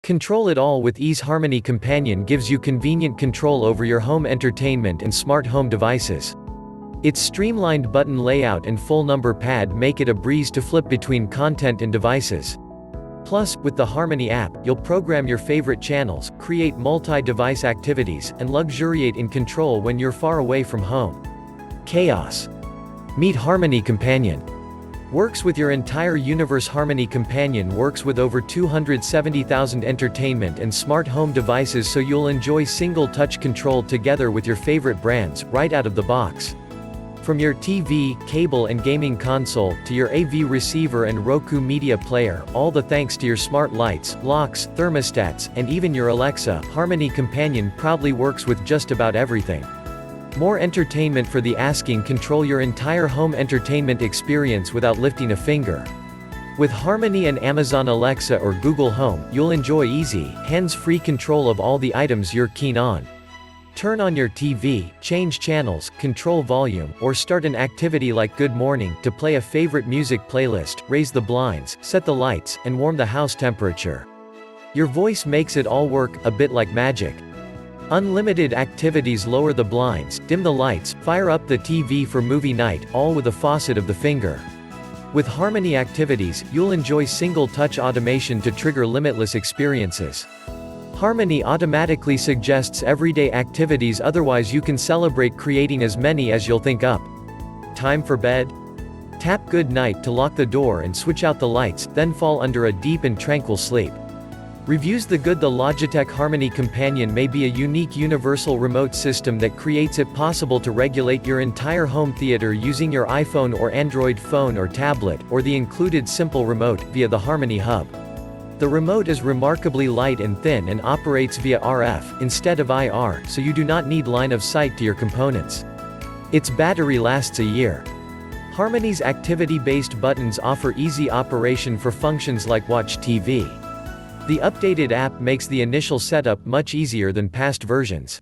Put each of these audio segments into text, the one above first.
Control it all with ease. Harmony Companion gives you convenient control over your home entertainment and smart home devices. Its streamlined button layout and full number pad make it a breeze to flip between content and devices. Plus, with the Harmony app, you'll program your favorite channels, create multi-device activities, and luxuriate in control when you're far away from home. Chaos. Meet Harmony Companion. Works with your entire universe. Harmony Companion works with over 270,000 entertainment and smart home devices, so you'll enjoy single-touch control together with your favorite brands, right out of the box. From your TV, cable and gaming console, to your AV receiver and Roku media player, all the thanks to your smart lights, locks, thermostats, and even your Alexa, Harmony Companion proudly works with just about everything. More entertainment for the asking. Control your entire home entertainment experience without lifting a finger. With Harmony and Amazon Alexa or Google Home, you'll enjoy easy, hands-free control of all the items you're keen on. Turn on your TV, change channels, control volume, or start an activity like Good Morning to play a favorite music playlist, raise the blinds, set the lights, and warm the house temperature. Your voice makes it all work, a bit like magic. Unlimited activities. Lower the blinds, dim the lights, fire up the TV for movie night, all with a faucet of the finger. With Harmony Activities, you'll enjoy single-touch automation to trigger limitless experiences. Harmony automatically suggests everyday activities, otherwise you can celebrate creating as many as you'll think up. Time for bed? Tap Good Night to lock the door and switch out the lights, then fall under a deep and tranquil sleep. Reviews. The Logitech Harmony Companion may be a unique universal remote system that creates it possible to regulate your entire home theater using your iPhone or Android phone or tablet, or the included simple remote, via the Harmony Hub. The remote is remarkably light and thin and operates via RF, instead of IR, so you do not need line of sight to your components. Its battery lasts a year. Harmony's activity-based buttons offer easy operation for functions like watch TV. The updated app makes the initial setup much easier than past versions.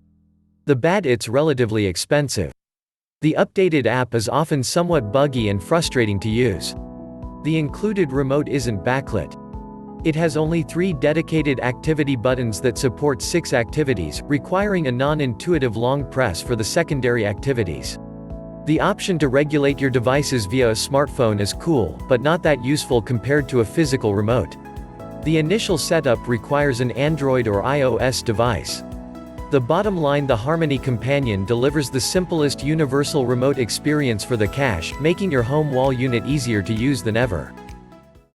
It's relatively expensive. The updated app is often somewhat buggy and frustrating to use. The included remote isn't backlit. It has only 3 dedicated activity buttons that support 6 activities, requiring a non-intuitive long press for the secondary activities. The option to regulate your devices via a smartphone is cool, but not that useful compared to a physical remote. The initial setup requires an Android or iOS device. The bottom line: the Harmony Companion delivers the simplest universal remote experience for the cash, making your home wall unit easier to use than ever.